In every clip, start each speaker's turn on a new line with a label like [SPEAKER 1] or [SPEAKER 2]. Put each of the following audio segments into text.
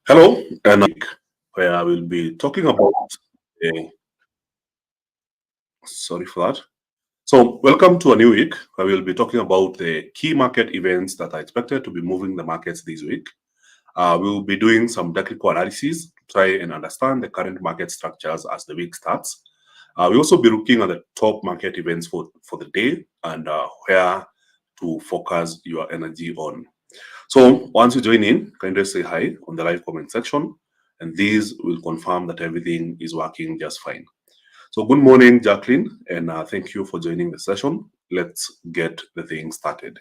[SPEAKER 1] Hello, and where I will be talking about. Uh, sorry for that. So, welcome to a new week where we'll be talking about the key market events that are expected to be moving the markets this week. We'll be doing some technical analysis to try and understand the current market structures as the week starts. We'll also be looking at the top market events for the day and where to focus your energy on. So once you join in, can you just say hi on the live comment section? And these will confirm that everything is working just fine. So good morning, Jacqueline, and thank you for joining the session. Let's get the thing started.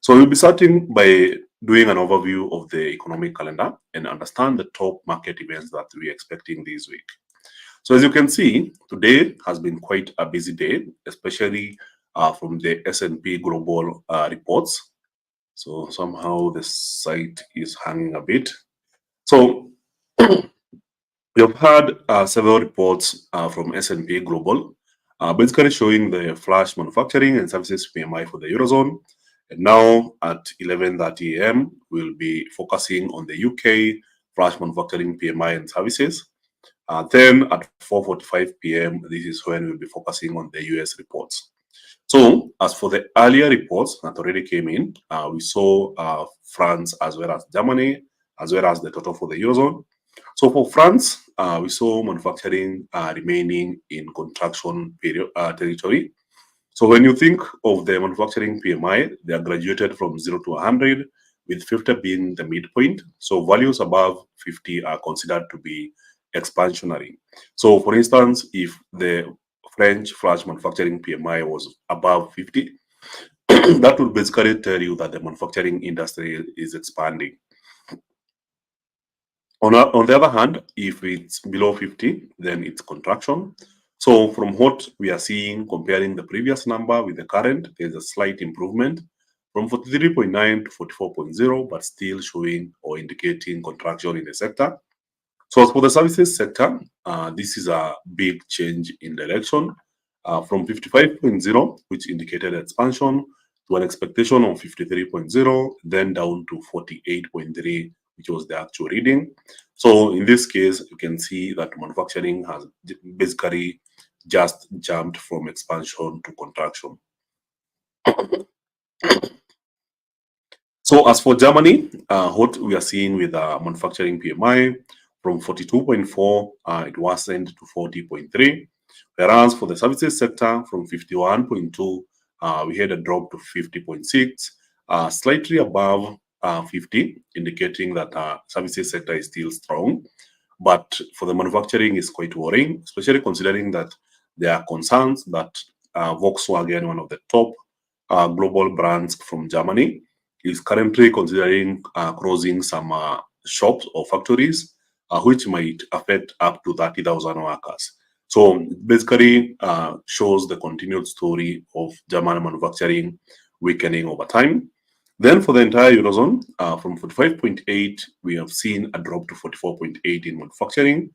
[SPEAKER 1] So we'll be starting by doing an overview of the economic calendar and understand the top market events that we're expecting this week. So as you can see, today has been quite a busy day, especially from the S&P Global reports. So somehow the site is hanging a bit. So we've had several reports from S&P Global, basically showing the flash manufacturing and services PMI for the Eurozone. And now at 11:30 a.m., we'll be focusing on the UK flash manufacturing PMI and services. Then at 4:45 p.m., this is when we'll be focusing on the US reports. So, as for the earlier reports that already came in, we saw France as well as Germany, as well as the total for the Eurozone. So, for France, we saw manufacturing remaining in contraction period territory. So, when you think of the manufacturing PMI, they are graduated from 0 to 100, with 50 being the midpoint. So, values above 50 are considered to be expansionary. So, for instance, if the French flash manufacturing PMI was above 50, that would basically tell you that the manufacturing industry is expanding. On the other hand, if it's below 50, then it's contraction. So from what we are seeing, comparing the previous number with the current, there's a slight improvement from 43.9 to 44.0, but still showing or indicating contraction in the sector. So as for the services sector, this is a big change in direction from 55.0, which indicated expansion, to an expectation of 53.0, then down to 48.3, which was the actual reading. So in this case, you can see that manufacturing has basically just jumped from expansion to contraction. So as for Germany, what we are seeing with manufacturing PMI, from 42.4, it worsened to 40.3. Whereas for the services sector, from 51.2, we had a drop to 50.6, slightly above 50, indicating that services sector is still strong. But for the manufacturing, is quite worrying, especially considering that there are concerns that Volkswagen, one of the top global brands from Germany, is currently considering closing some shops or factories, which might affect up to 30,000 workers. So basically shows the continued story of German manufacturing weakening over time. Then for the entire Eurozone, from 45.8, we have seen a drop to 44.8 in manufacturing,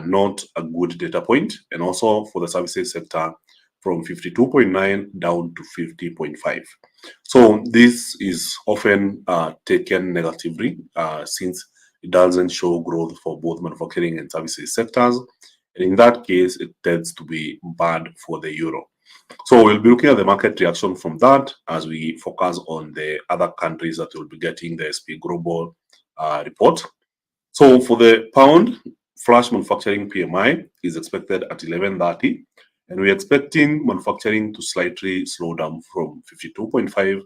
[SPEAKER 1] not a good data point. And also for the services sector, from 52.9 down to 50.5. So this is often taken negatively since it doesn't show growth for both manufacturing and services sectors. And in that case, it tends to be bad for the euro. So we'll be looking at the market reaction from that as we focus on the other countries that will be getting the SP Global report. So for the pound, flash manufacturing PMI is expected at 11:30, and we're expecting manufacturing to slightly slow down from 52.5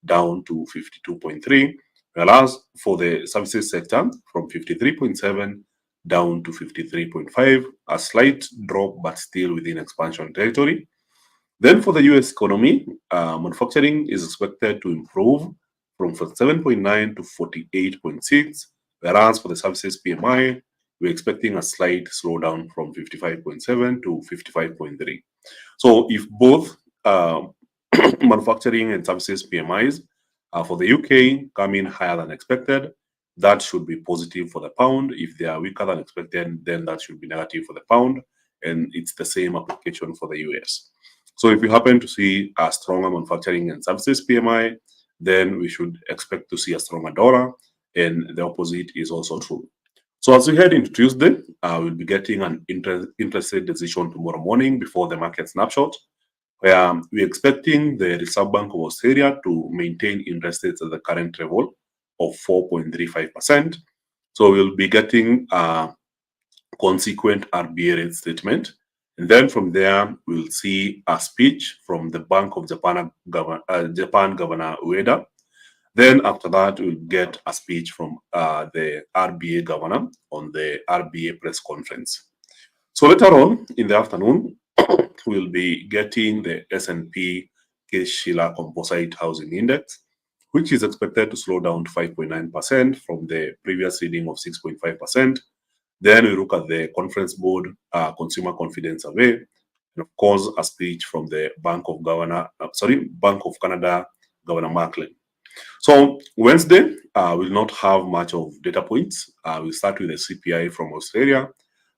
[SPEAKER 1] down to 52.3, whereas for the services sector, from 53.7 down to 53.5, a slight drop, but still within expansion territory. Then for the US economy, manufacturing is expected to improve from 47.9 to 48.6, whereas for the services PMI, we're expecting a slight slowdown from 55.7 to 55.3. So if both manufacturing and services PMIs for the UK come in higher than expected, that should be positive for the pound. If they are weaker than expected, then that should be negative for the pound. And it's the same application for the US. So if you happen to see a stronger manufacturing and services PMI, then we should expect to see a stronger dollar. And the opposite is also true. So as we head into Tuesday, we'll be getting an interest rate decision tomorrow morning before the market snapshot, where we're expecting the Reserve Bank of Australia to maintain interest rates at the current level of 4.35%. So we'll be getting a consequent RBA rate statement. And then from there, we'll see a speech from the Bank of Japan, Japan Governor Ueda. Then after that, we'll get a speech from the RBA governor on the RBA press conference. So later on in the afternoon, we'll be getting the S&P Case-Shiller Composite Housing Index, which is expected to slow down to 5.9% from the previous reading of 6.5%. Then we look at the Conference Board Consumer Confidence Survey, and of course, a speech from the Bank of Canada Governor Macklin. So Wednesday, will not have much of data points. We'll start with the CPI from Australia,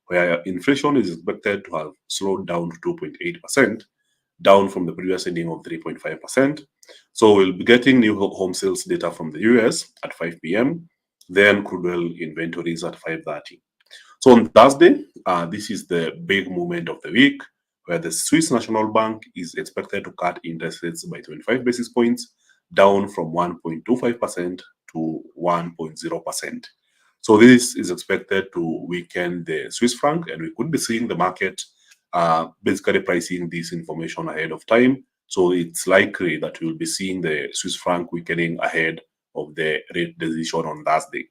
[SPEAKER 1] where inflation is expected to have slowed down to 2.8%, down from the previous reading of 3.5%. So we'll be getting new home sales data from the US at 5 p.m., then crude oil inventories at 5:30. So on Thursday, this is the big moment of the week, where the Swiss National Bank is expected to cut interest rates by 25 basis points, down from 1.25% to 1.0%. So this is expected to weaken the Swiss franc, and we could be seeing the market basically pricing this information ahead of time. So it's likely that we'll be seeing the Swiss franc weakening ahead of the rate decision on Thursday.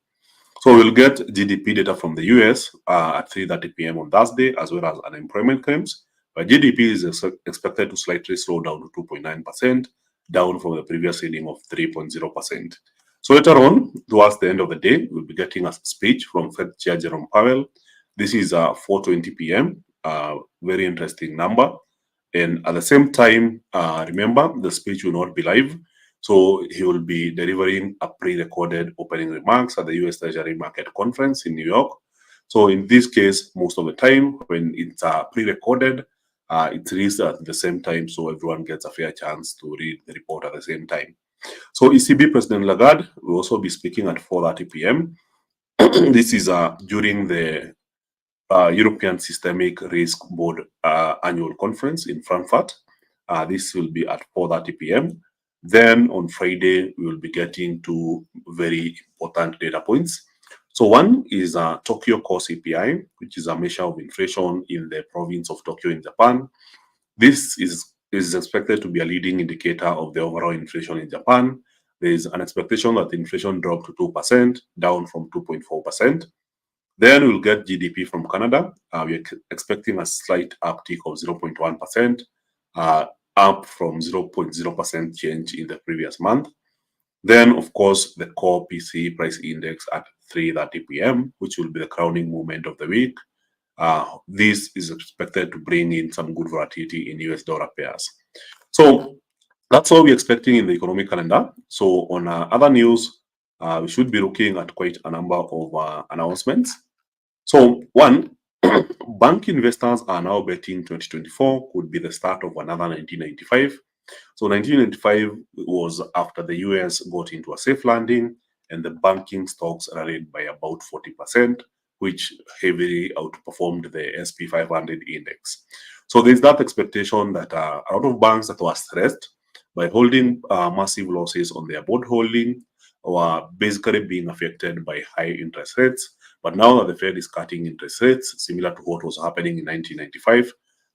[SPEAKER 1] So we'll get GDP data from the US at 3:30 p.m. on Thursday, as well as unemployment claims. But GDP is expected to slightly slow down to 2.9%, down from the previous reading of 3.0%. So later on, towards the end of the day, we'll be getting a speech from Fed Chair Jerome Powell. This is 4:20 p.m., very interesting number. And at the same time, remember, the speech will not be live. So he will be delivering a pre-recorded opening remarks at the US Treasury Market Conference in New York. So in this case, most of the time, when it's pre-recorded, it's released at the same time, so everyone gets a fair chance to read the report at the same time. So ECB President Lagarde will also be speaking at 4:30 p.m. This is during the European Systemic Risk Board annual conference in Frankfurt. This will be at 4:30 p.m. Then on Friday, we will be getting two very important data points. So one is Tokyo Core CPI, which is a measure of inflation in the province of Tokyo in Japan. This is expected to be a leading indicator of the overall inflation in Japan. There is an expectation that inflation dropped to 2%, down from 2.4%. Then we'll get GDP from Canada. We're expecting a slight uptick of 0.1%, up from 0.0% change in the previous month. Then, of course, the core PCE price index at 3:30 p.m., which will be the crowning moment of the week. This is expected to bring in some good volatility in US dollar pairs. So that's all we're expecting in the economic calendar. So on other news, we should be looking at quite a number of announcements. So one, bank investors are now betting 2024 could be the start of another 1995. So 1995 was after the US got into a safe landing and the banking stocks rallied by about 40%, which heavily outperformed the SP 500 index. So there's that expectation that a lot of banks that were stressed by holding massive losses on their bond holding were basically being affected by high interest rates. But now that the Fed is cutting interest rates, similar to what was happening in 1995,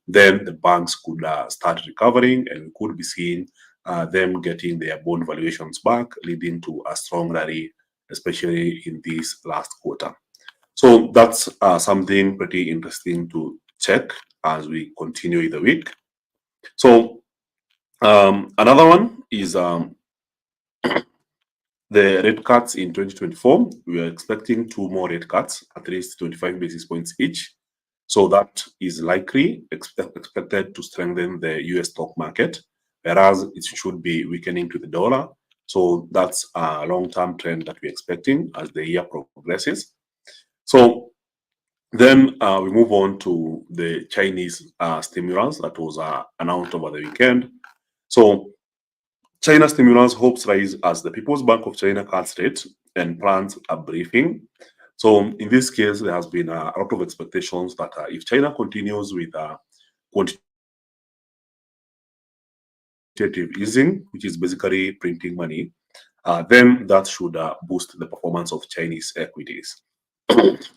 [SPEAKER 1] then the banks could start recovering, and we could be seeing them getting their bond valuations back, leading to a strong rally, especially in this last quarter. So that's something pretty interesting to check as we continue in the week. So another one is the rate cuts in 2024. We are expecting two more rate cuts, at least 25 basis points each. So that is likely expected to strengthen the US stock market, whereas it should be weakening to the dollar. So that's a long-term trend that we're expecting as the year progresses. So then we move on to the Chinese stimulus that was announced over the weekend. So China stimulus hopes rise as the People's Bank of China cuts rates and plans a briefing. So in this case, there has been a lot of expectations that if China continues with quantitative easing, which is basically printing money, then that should boost the performance of Chinese equities.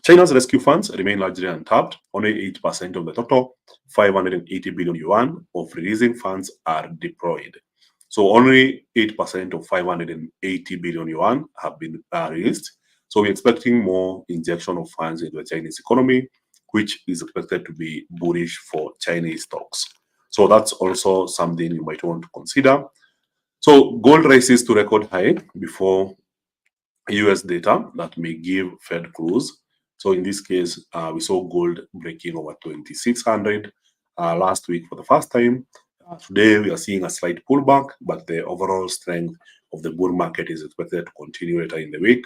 [SPEAKER 1] China's rescue funds remain largely untapped. Only 8% of the total 580 billion yuan of releasing funds are deployed. So only 8% of 580 billion yuan have been released. So we're expecting more injection of funds into the Chinese economy, which is expected to be bullish for Chinese stocks. So that's also something you might want to consider. So gold rises to record high before US data that may give Fed clues. So in this case, we saw gold breaking over 2,600 last week for the first time. Today, we are seeing a slight pullback, but the overall strength of the bull market is expected to continue later in the week.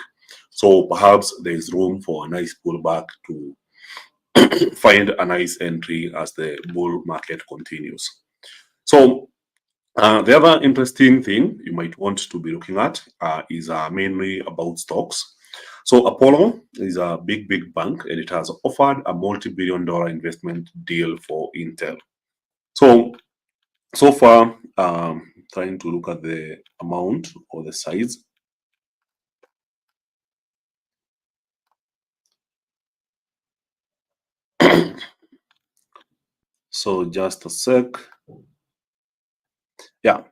[SPEAKER 1] So perhaps there is room for a nice pullback to find a nice entry as the bull market continues. So the other interesting thing you might want to be looking at is mainly about stocks. So Apollo is a big bank, and it has offered a multi-billion-dollar investment deal for Intel. So far, trying to look at the amount or the size. So just a sec. Yeah.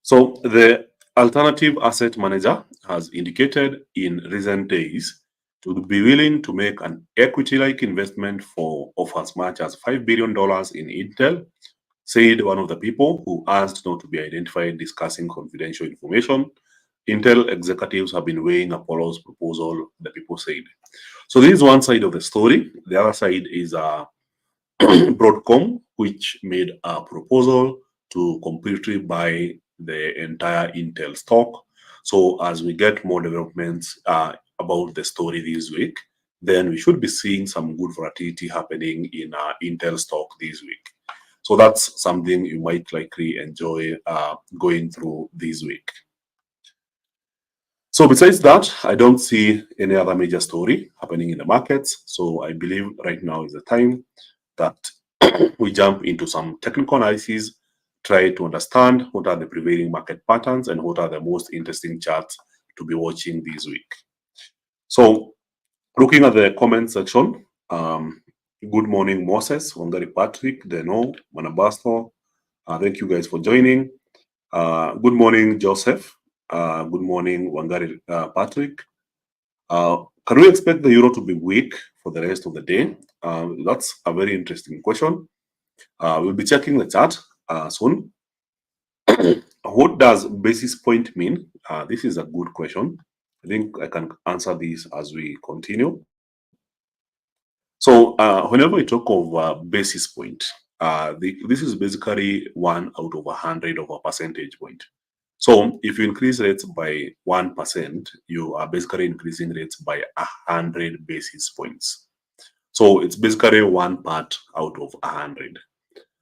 [SPEAKER 1] So the alternative asset manager has indicated in recent days to be willing to make an equity-like investment of as much as $5 billion in Intel, said one of the people who asked not to be identified discussing confidential information. Intel executives have been weighing Apollo's proposal, the people said. So this is one side of the story. The other side is Broadcom, which made a proposal to completely buy the entire Intel stock. So as we get more developments about the story this week, then we should be seeing some good volatility happening in Intel stock this week. So that's something you might likely enjoy going through this week. So besides that, I don't see any other major story happening in the markets. So I believe right now is the time that we jump into some technical analysis, try to understand what are the prevailing market patterns and what are the most interesting charts to be watching this week. So looking at the comment section, good morning, Moses, Wangari Patrick, Deno, Manabasto. Thank you guys for joining. Good morning, Joseph. Good morning, Wangari Patrick. Can we expect the euro to be weak for the rest of the day? That's a very interesting question. We'll be checking the chart soon. What does basis point mean? This is a good question. I think I can answer this as we continue. So whenever we talk of basis point, this is basically 1 out of 100 of a percentage point. So if you increase rates by 1%, you are basically increasing rates by 100 basis points. So it's basically 1 part out of 100.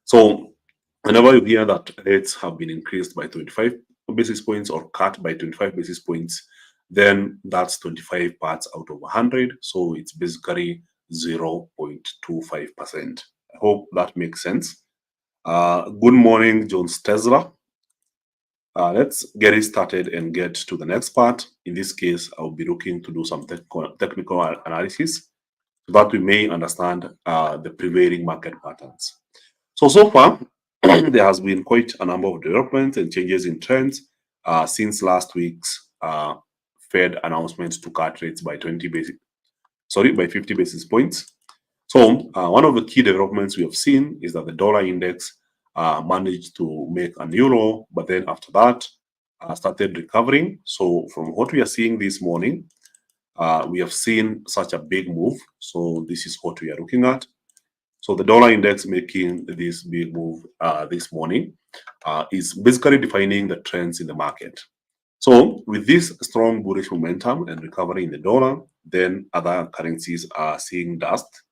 [SPEAKER 1] So whenever you hear that rates have been increased by 25 basis points or cut by 25 basis points, then that's 25 parts out of 100. So it's basically 0.25%. I hope that makes sense. Good morning, Jones Tesla. Let's get it started and get to the next part. In this case, I'll be looking to do some technical analysis so that we may understand the prevailing market patterns. So far, there has been quite a number of developments and changes in trends since last week's Fed announcement to cut rates by 50 basis points. So one of the key developments we have seen is that the dollar index managed to make a new low, but then after that started recovering. So from what we are seeing this morning, we have seen such a big move. So this is what we are looking at. So the dollar index making this big move this morning is basically defining the trends in the market. So with this strong bullish momentum and recovery in the dollar, then other currencies are seeing dust.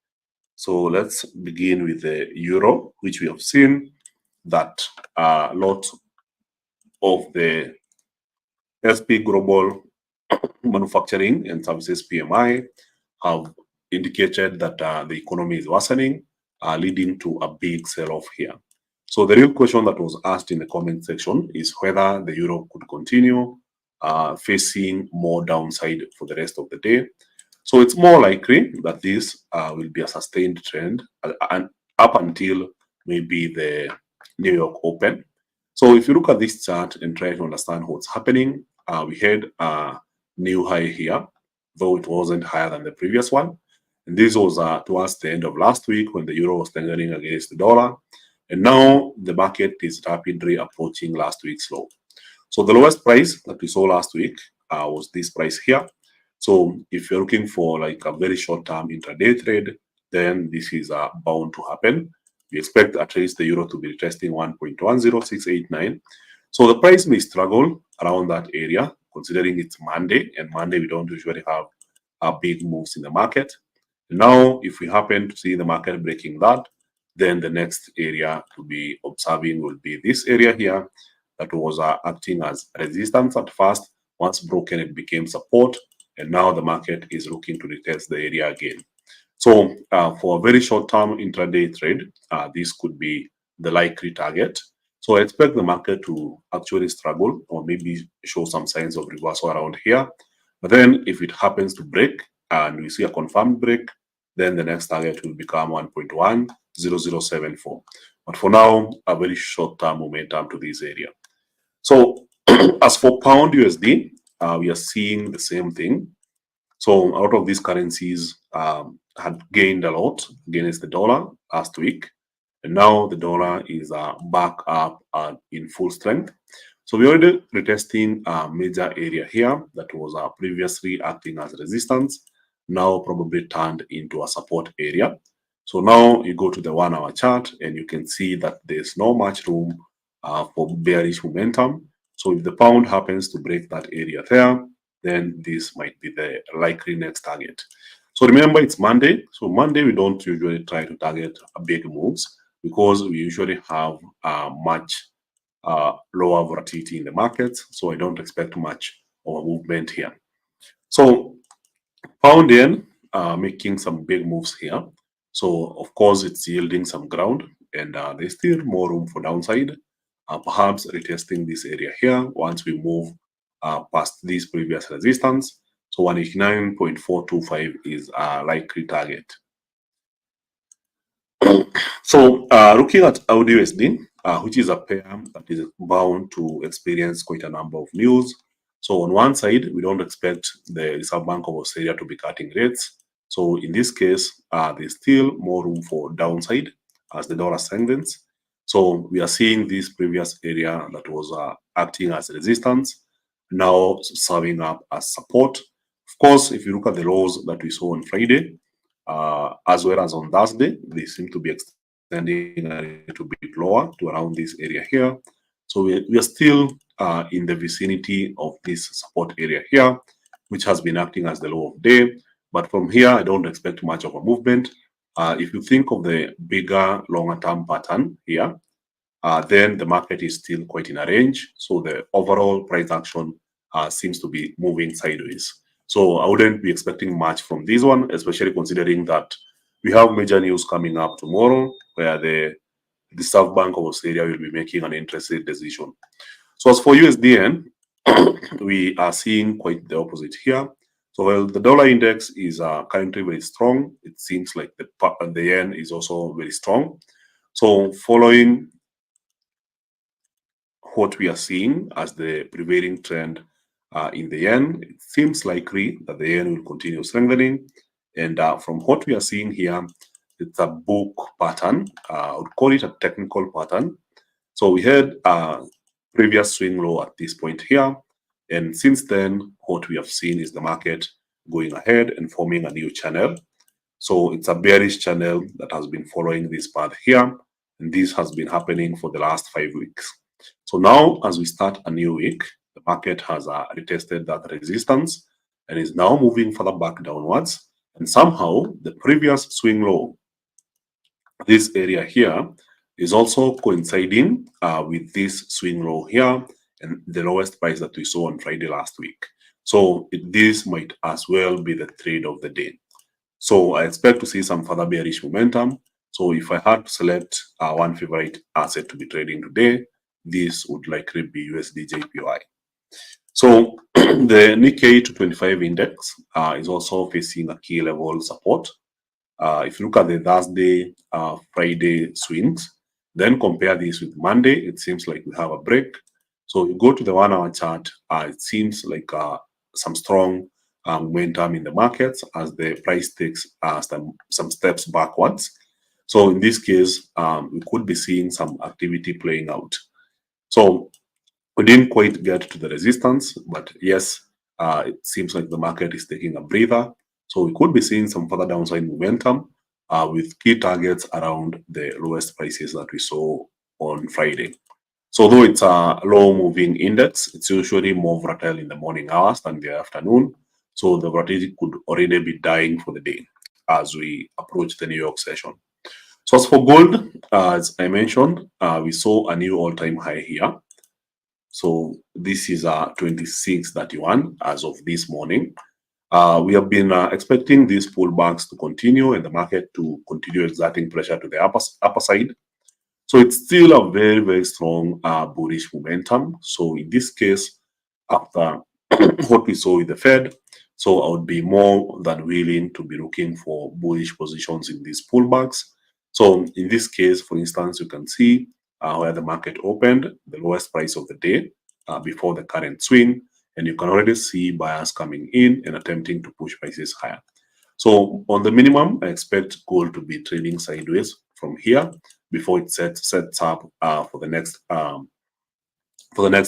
[SPEAKER 1] So let's begin with the euro, which we have seen that a lot of the SP Global Manufacturing and Services PMI have indicated that the economy is worsening, leading to a big sell-off here. So the real question that was asked in the comment section is whether the euro could continue facing more downside for the rest of the day. So it's more likely that this will be a sustained trend and up until maybe the New York Open. So if you look at this chart and try to understand what's happening, we had a new high here, though it wasn't higher than the previous one. And this was towards the end of last week when the euro was strengthening against the dollar. And now the market is rapidly approaching last week's low. So the lowest price that we saw last week was this price here. So if you're looking for like a very short-term intraday trade, then this is bound to happen. We expect at least the euro to be testing 1.10689. So the price may struggle around that area, considering it's Monday, and Monday we don't usually have big moves in the market. Now, if we happen to see the market breaking that, then the next area to be observing will be this area here that was acting as resistance at first. Once broken, it became support, and now the market is looking to retest the area again. So for a very short-term intraday trade, this could be the likely target. So I expect the market to actually struggle or maybe show some signs of reversal around here. But then if it happens to break and we see a confirmed break, then the next target will become 1.10074. But for now, a very short-term momentum to this area. So as for pound USD, we are seeing the same thing. So a lot of these currencies had gained a lot against the dollar last week. And now the dollar is back up in full strength. So we're already retesting a major area here that was previously acting as resistance, now probably turned into a support area. So now you go to the 1 hour chart and you can see that there's not much room for bearish momentum. So if the pound happens to break that area there, then this might be the likely next target. So remember, it's Monday. So Monday, we don't usually try to target big moves because we usually have much lower volatility in the markets. So I don't expect much of a movement here. So pound yen making some big moves here. So of course, it's yielding some ground and there's still more room for downside. Perhaps retesting this area here once we move past this previous resistance. So 189.425 is a likely target. So looking at AUD-USD, which is a pair that is bound to experience quite a number of news. So on one side, we don't expect the Reserve Bank of Australia to be cutting rates. So in this case, there's still more room for downside as the dollar strengthens. So we are seeing this previous area that was acting as resistance now serving up as support. Of course, if you look at the lows that we saw on Friday, as well as on Thursday, they seem to be extending a little bit lower to around this area here. So we are still in the vicinity of this support area here, which has been acting as the low of day. But from here, I don't expect much of a movement. If you think of the bigger, longer-term pattern here, then the market is still quite in a range. So the overall price action seems to be moving sideways. So I wouldn't be expecting much from this one, especially considering that we have major news coming up tomorrow where the Reserve Bank of Australia will be making an interest rate decision. So as for USDN, we are seeing quite the opposite here. So while the dollar index is currently very strong, it seems like the yen is also very strong. So following what we are seeing as the prevailing trend in the yen, it seems likely that the yen will continue strengthening. And from what we are seeing here, it's a book pattern. I would call it a technical pattern. So we had a previous swing low at this point here. And since then, what we have seen is the market going ahead and forming a new channel. So it's a bearish channel that has been following this path here. And this has been happening for the last 5 weeks. So now, as we start a new week, the market has retested that resistance and is now moving further back downwards. And somehow, the previous swing low, this area here, is also coinciding with this swing low here and the lowest price that we saw on Friday last week. So this might as well be the trade of the day. So I expect to see some further bearish momentum. So if I had to select one favorite asset to be trading today, this would likely be USD JPY. So the Nikkei 225 index is also facing a key level support. If you look at the Thursday, Friday swings, then compare this with Monday, it seems like we have a break. So you go to the 1 hour chart, it seems like some strong momentum in the markets as the price takes some steps backwards. So in this case, we could be seeing some activity playing out. So we didn't quite get to the resistance, but yes, it seems like the market is taking a breather. So we could be seeing some further downside momentum with key targets around the lowest prices that we saw on Friday. So though it's a low moving index, it's usually more volatile in the morning hours than the afternoon. So the volatility could already be dying for the day as we approach the New York session. So as for gold, as I mentioned, we saw a new all-time high here. So this is 26.31 as of this morning. We have been expecting these pullbacks to continue and the market to continue exerting pressure to the upper side. So it's still a very, very strong bullish momentum. So in this case, after what we saw with the Fed, so I would be more than willing to be looking for bullish positions in these pullbacks. So in this case, for instance, you can see where the market opened, the lowest price of the day before the current swing, and you can already see buyers coming in and attempting to push prices higher. So on the minimum, I expect gold to be trading sideways from here before it sets up for the next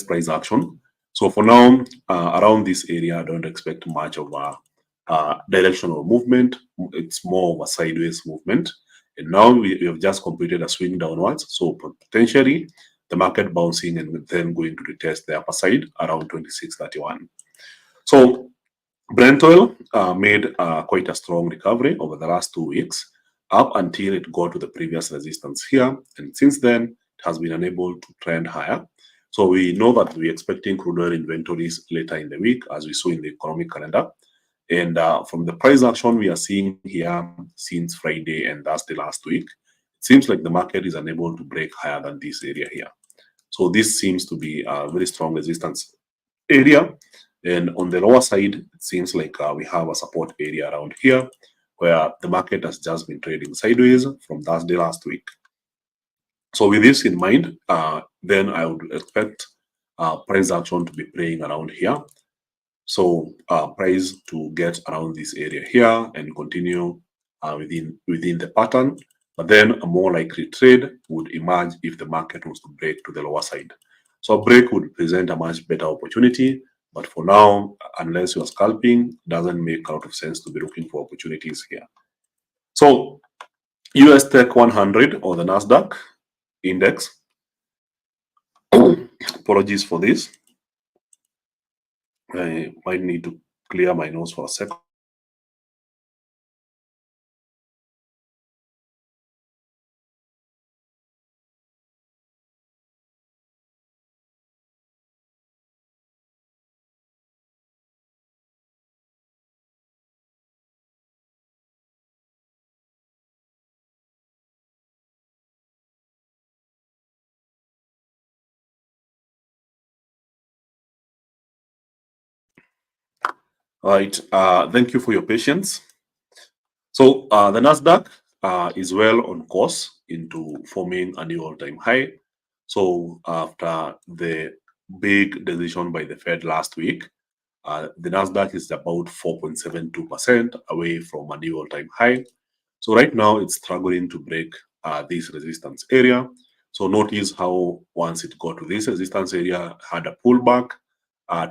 [SPEAKER 1] price action. So for now, around this area, I don't expect much of a directional movement. It's more of a sideways movement. And now we have just completed a swing downwards. So potentially the market bouncing and then going to retest the upper side around 26.31. So Brent oil made quite a strong recovery over the last 2 weeks up until it got to the previous resistance here. And since then, it has been unable to trend higher. So we know that we're expecting crude oil inventories later in the week, as we saw in the economic calendar. And from the price action we are seeing here since Friday and Thursday last week, it seems like the market is unable to break higher than this area here. So this seems to be a very strong resistance area. And on the lower side, it seems like we have a support area around here where the market has just been trading sideways from Thursday last week. So with this in mind, then I would expect price action to be playing around here. So price to get around this area here and continue within the pattern. But then a more likely trade would emerge if the market was to break to the lower side. So a break would present a much better opportunity. But for now, unless you're scalping, it doesn't make a lot of sense to be looking for opportunities here. So US Tech 100 or the Nasdaq index. Apologies for this. I might need to clear my nose for a second. All right. Thank you for your patience. So the Nasdaq is well on course into forming a new all-time high. So after the big decision by the Fed last week, the Nasdaq is about 4.72% away from a new all-time high. So right now it's struggling to break this resistance area. So notice how once it got to this resistance area, had a pullback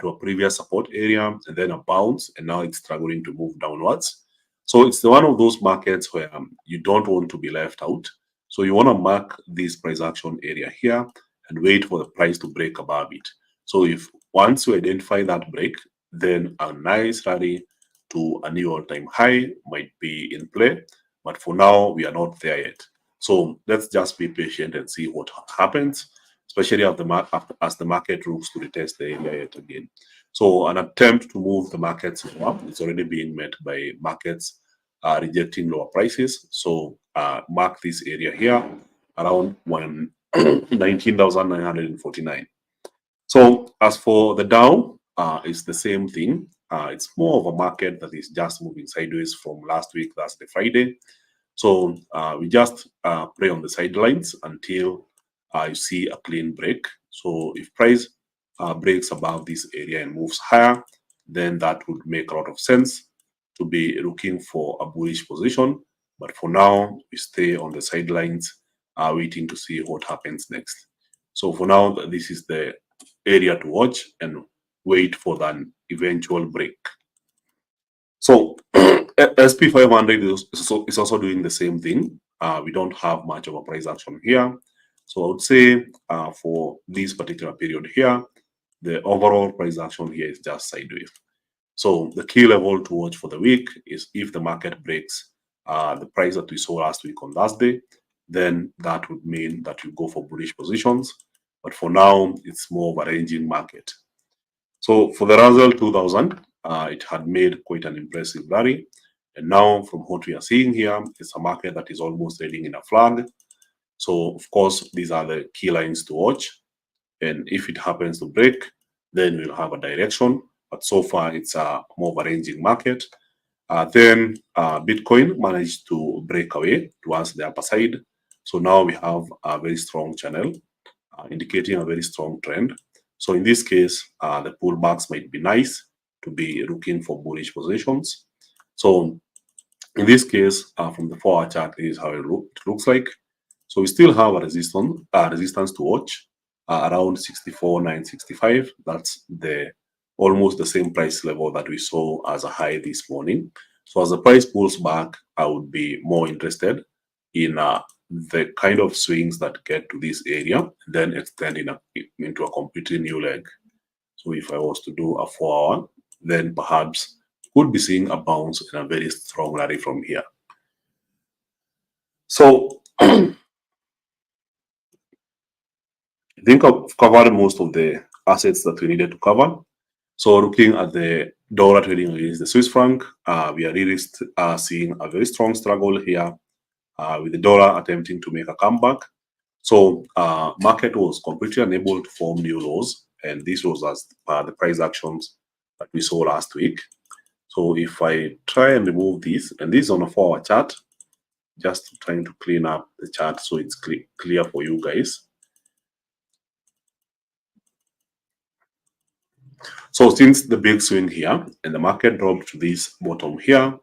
[SPEAKER 1] to a previous support area and then a bounce, and now it's struggling to move downwards. So it's one of those markets where you don't want to be left out. So you want to mark this price action area here and wait for the price to break above it. So if once you identify that break, then a nice rally to a new all-time high might be in play. But for now, we are not there yet. So let's just be patient and see what happens, especially as the market looks to retest the area yet again. So an attempt to move the markets up is already being met by markets rejecting lower prices. So mark this area here around 19,949. So as for the Dow, it's the same thing. It's more of a market that is just moving sideways from last week, that's the Friday. So we just play on the sidelines until you see a clean break. So if price breaks above this area and moves higher, then that would make a lot of sense to be looking for a bullish position. But for now, we stay on the sidelines, waiting to see what happens next. So for now, this is the area to watch and wait for an eventual break. So SP 500 is also doing the same thing. We don't have much of a price action here. So I would say for this particular period here, the overall price action here is just sideways. So the key level to watch for the week is if the market breaks the price that we saw last week on Thursday, then that would mean that you go for bullish positions. But for now, it's more of a ranging market. So for the Russell 2000, it had made quite an impressive rally. And now from what we are seeing here, it's a market that is almost trading in a flag. So of course, these are the key lines to watch. And if it happens to break, then we'll have a direction. But so far, it's a more of a ranging market. Then Bitcoin managed to break away towards the upper side. So now we have a very strong channel indicating a very strong trend. So in this case, the pullbacks might be nice to be looking for bullish positions. So in this case, from the 4-hour chart, is how it looks like. So we still have a resistance to watch around 64,965. That's almost the same price level that we saw as a high this morning. So as the price pulls back, I would be more interested in the kind of swings that get to this area, then extend into a completely new leg. So if I was to do a 4-hour, then perhaps could be seeing a bounce and a very strong rally from here. So I think I've covered most of the assets that we needed to cover. So looking at the dollar trading against the Swiss franc, we are really seeing a very strong struggle here with the dollar attempting to make a comeback. So market was completely unable to form new lows, and this was as the price actions that we saw last week. So if I try and remove this, and this is on a 4-hour chart, just trying to clean up the chart so it's clear for you guys. So since the big swing here and the market dropped to this bottom here,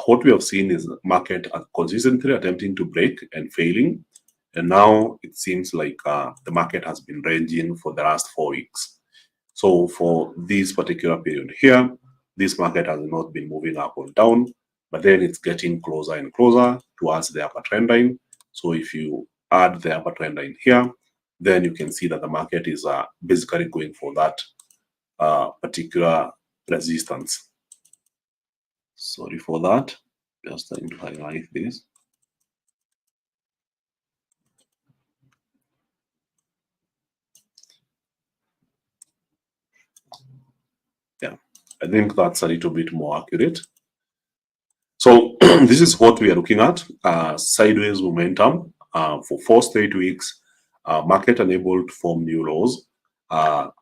[SPEAKER 1] what we have seen is the market consistently attempting to break and failing. And now it seems like the market has been ranging for the last 4 weeks. So for this particular period here, this market has not been moving up or down, but then it's getting closer and closer towards the upper trend line. So if you add the upper trend line here, then you can see that the market is basically going for that particular resistance. Sorry for that. Just trying to highlight this. Yeah, I think that's a little bit more accurate. So this is what we are looking at, sideways momentum for 4 straight weeks, market unable to form new lows.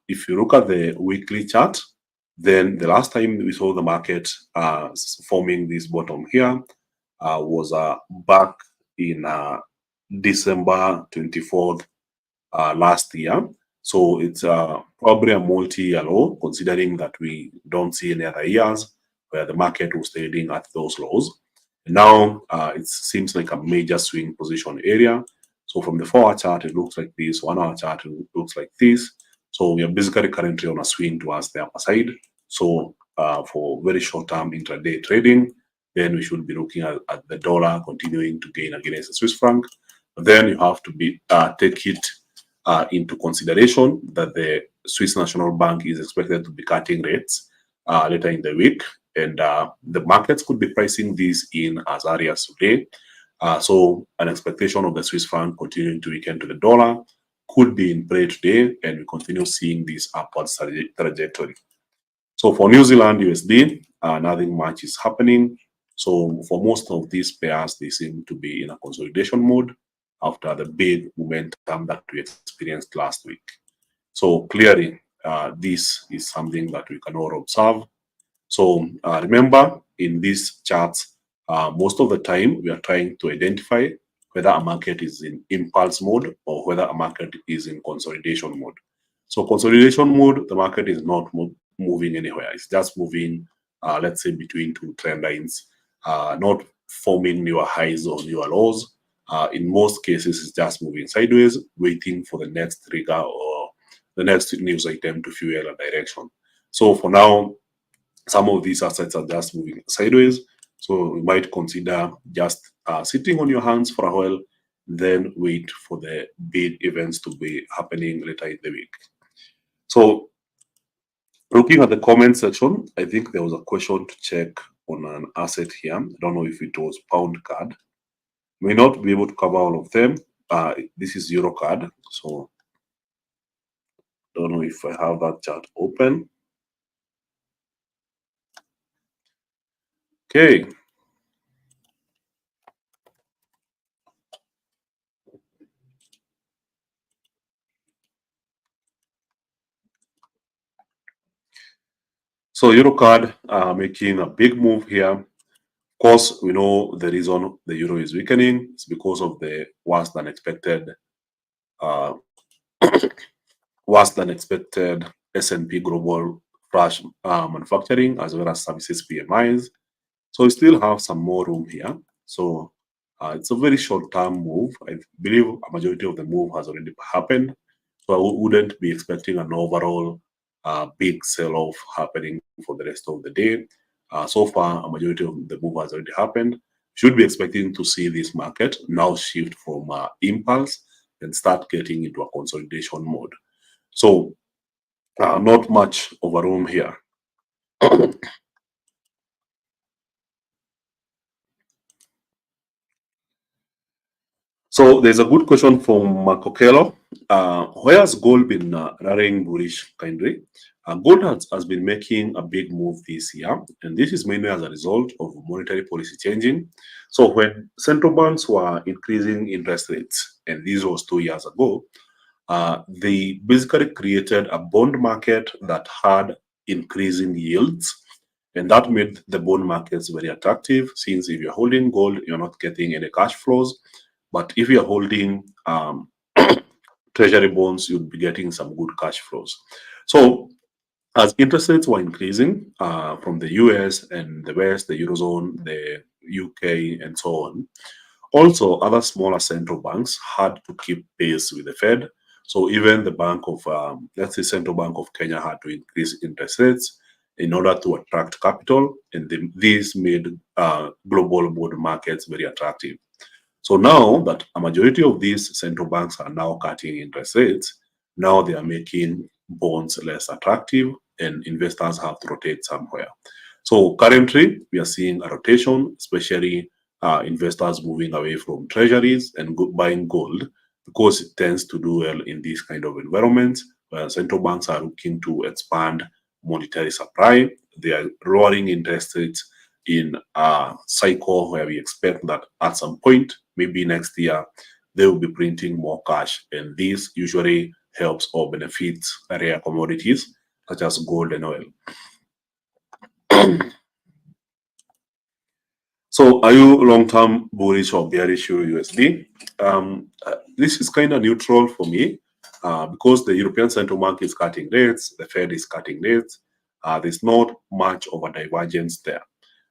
[SPEAKER 1] If you look at the weekly chart, then the last time we saw the market forming this bottom here was back in December 24th last year. So it's probably a multi-year low, considering that we don't see any other years where the market was trading at those lows. And now it seems like a major swing position area. So from the 4-hour chart, it looks like this. 1-hour chart, it looks like this. So we are basically currently on a swing towards the upper side. So for very short-term intraday trading, then we should be looking at the dollar continuing to gain against the Swiss franc. But then you have to take it into consideration that the Swiss National Bank is expected to be cutting rates later in the week, and the markets could be pricing this in as early as today. So an expectation of the Swiss franc continuing to weaken to the dollar could be in play today, and we continue seeing this upward trajectory. So for New Zealand USD, nothing much is happening. So for most of these pairs, they seem to be in a consolidation mode after the big momentum that we experienced last week. So clearly, this is something that we can all observe. So remember, in these charts, most of the time we are trying to identify whether a market is in impulse mode or whether a market is in consolidation mode. So consolidation mode, the market is not moving anywhere. It's just moving, let's say, between two trend lines, not forming newer highs or newer lows. In most cases, it's just moving sideways, waiting for the next trigger or the next news item to fuel a direction. So for now, some of these assets are just moving sideways. So you might consider just sitting on your hands for a while, then wait for the big events to be happening later in the week. So looking at the comment section, I think there was a question to check on an asset here. I don't know if it was pound card. May not be able to cover all of them. This is euro card. So don't know if I have that chart open. Okay. So Eurocard making a big move here. Of course, we know the reason the euro is weakening is because of the worse than expected S&P global flash manufacturing as well as services PMIs. So we still have some more room here. So it's a very short-term move. I believe a majority of the move has already happened. So I wouldn't be expecting an overall big sell-off happening for the rest of the day. So far, a majority of the move has already happened. Should be expecting to see this market now shift from impulse and start getting into a consolidation mode. So not much of a room here. So there's a good question from Marco Kello. Where has gold been rallying bullish kindly? Gold has been making a big move this year, and this is mainly as a result of monetary policy changing. So when central banks were increasing interest rates, and this was 2 years ago, they basically created a bond market that had increasing yields, and that made the bond markets very attractive since if you're holding gold, you're not getting any cash flows. But if you're holding treasury bonds, you'd be getting some good cash flows. So as interest rates were increasing from the US and the West, the Eurozone, the UK, and so on, also other smaller central banks had to keep pace with the Fed. So even the Bank of, let's say Central Bank of Kenya had to increase interest rates in order to attract capital, and this made global bond markets very attractive. So now that a majority of these central banks are now cutting interest rates, now they are making bonds less attractive and investors have to rotate somewhere. So currently we are seeing a rotation, especially investors moving away from treasuries and buying gold because it tends to do well in this kind of environment where central banks are looking to expand monetary supply. They are lowering interest rates in a cycle where we expect that at some point, maybe next year, they will be printing more cash. And this usually helps or benefits rare commodities such as gold and oil. So are you long-term bullish or bearish USD? This is kind of neutral for me because the European Central Bank is cutting rates, the Fed is cutting rates. There's not much of a divergence there.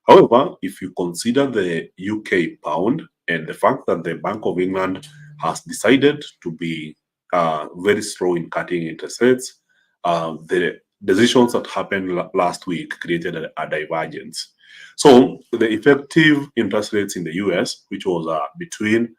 [SPEAKER 1] However, if you consider the UK pound and the fact that the Bank of England has decided to be very slow in cutting interest rates, the decisions that happened last week created a divergence. So the effective interest rates in the US, which was between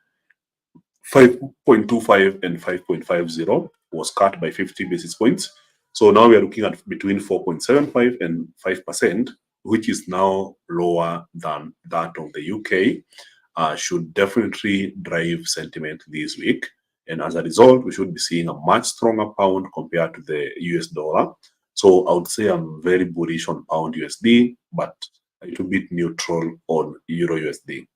[SPEAKER 1] 5.25 and 5.50, was cut by 50 basis points. So now we are looking at between 4.75 and 5%, which is now lower than that of the UK, should definitely drive sentiment this week. And as a result, we should be seeing a much stronger pound compared to the US dollar. So I would say I'm very bullish on pound USD, but a little bit neutral on Euro USD.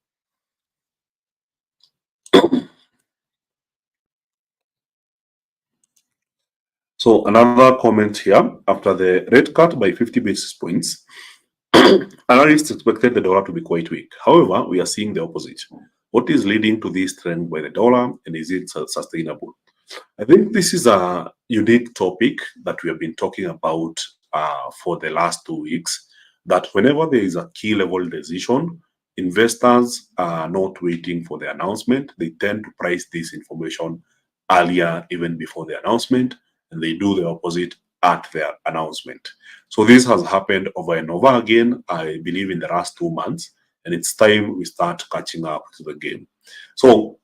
[SPEAKER 1] So another comment here, after the rate cut by 50 basis points, analysts expected the dollar to be quite weak. However, we are seeing the opposite. What is leading to this trend by the dollar, and is it sustainable? I think this is a unique topic that we have been talking about for the last 2 weeks, that whenever there is a key level decision, investors are not waiting for the announcement. They tend to price this information earlier, even before the announcement, and they do the opposite at their announcement. So this has happened over and over again, I believe, in the last 2 months, and it's time we start catching up to the game. So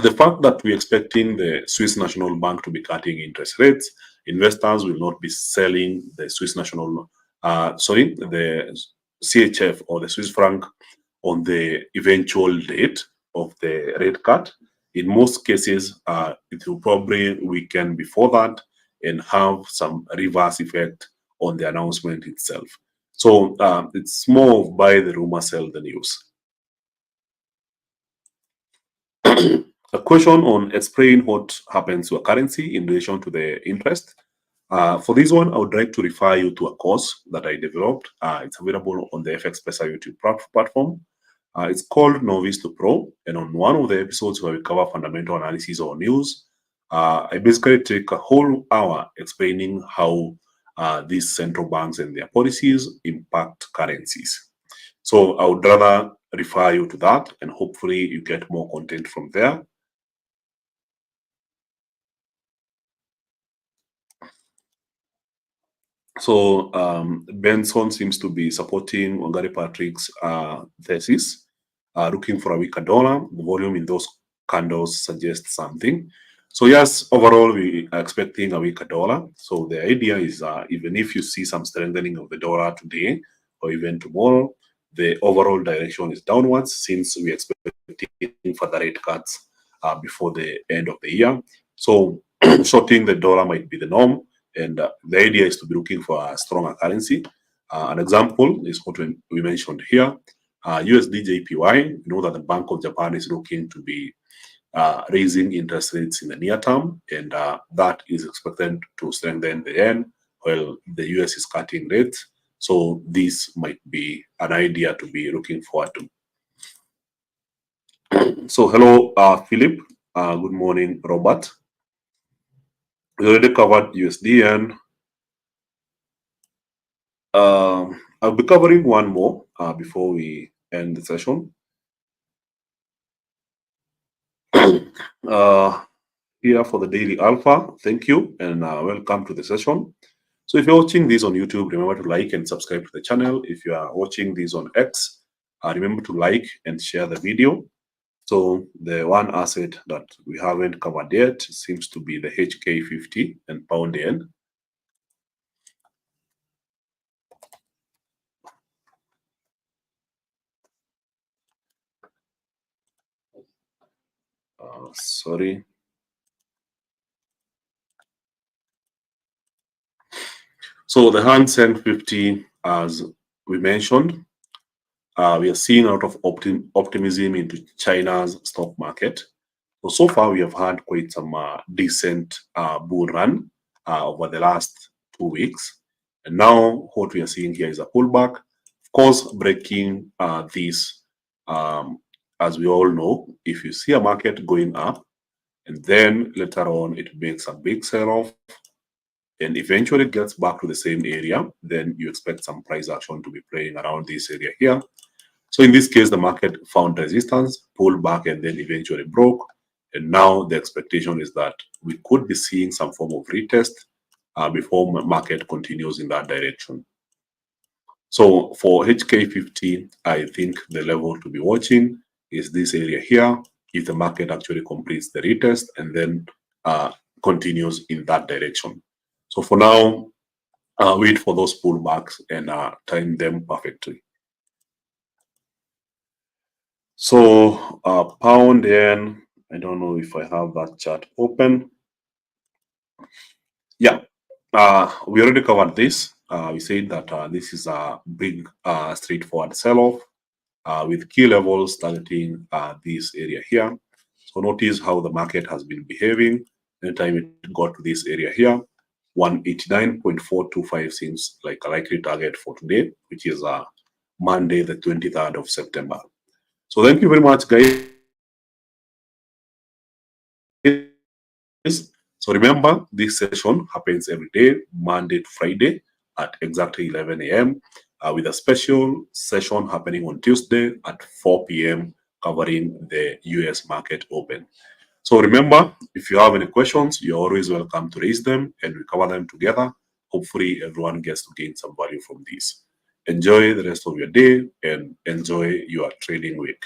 [SPEAKER 1] the fact that we're expecting the Swiss National Bank to be cutting interest rates, investors will not be selling the the CHF or the Swiss franc on the eventual date of the rate cut. In most cases, it will probably weaken before that and have some reverse effect on the announcement itself. So it's more of buy the rumor, sell the news. A question on explain what happens to a currency in relation to the interest. For this one, I would like to refer you to a course that I developed. It's available on the FX Pesa YouTube platform. It's called Novice to Pro, and on one of the episodes where we cover fundamental analysis or news, I basically take a whole hour explaining how these central banks and their policies impact currencies. So I would rather refer you to that, and hopefully you get more content from there. So Benson seems to be supporting Wangari Patrick's thesis, looking for a weaker dollar. The volume in those candles suggests something. So yes, overall we are expecting a weaker dollar. So the idea is even if you see some strengthening of the dollar today or even tomorrow, the overall direction is downwards, since we are expecting further rate cuts before the end of the year. So shorting the dollar might be the norm. And the idea is to be looking for a stronger currency. An example is what we mentioned here. USD JPY, you know that the Bank of Japan is looking to be raising interest rates in the near term, and that is expected to strengthen the yen while the US is cutting rates. So this might be an idea to be looking forward to. So hello, Philip. Good morning, Robert. We already covered USD yen. I'll be covering one more before we end the session. Here for the daily alpha, thank you and welcome to the session. So if you're watching this on YouTube, remember to like and subscribe to the channel. If you are watching this on X, remember to like and share the video. So the one asset that we haven't covered yet seems to be the HK50 and pound yen. Sorry. So the Hang Seng 50, as we mentioned, we are seeing a lot of optimism into China's stock market. So far, we have had quite some decent bull run over the last 2 weeks. And now what we are seeing here is a pullback. Of course, breaking this, as we all know, if you see a market going up and then later on it makes a big sell-off and eventually gets back to the same area, then you expect some price action to be playing around this area here. So in this case, the market found resistance, pulled back, and then eventually broke. And now the expectation is that we could be seeing some form of retest before market continues in that direction. So for HK50, I think the level to be watching is this area here. If the market actually completes the retest and then continues in that direction. So for now, wait for those pullbacks and time them perfectly. So pound yen, I don't know if I have that chart open. Yeah, we already covered this. we said that this is a big straightforward sell-off with key levels targeting this area here. So notice how the market has been behaving. Anytime it got to this area here, 189.425 seems like a likely target for today, which is Monday, the 23rd of September. So thank you very much, guys. So remember, this session happens every day, Monday to Friday at exactly 11 a.m. With a special session happening on Tuesday at 4 p.m. covering the US market open. So remember, if you have any questions, you're always welcome to raise them and we cover them together. Hopefully everyone gets to gain some value from this. Enjoy the rest of your day and enjoy your trading week.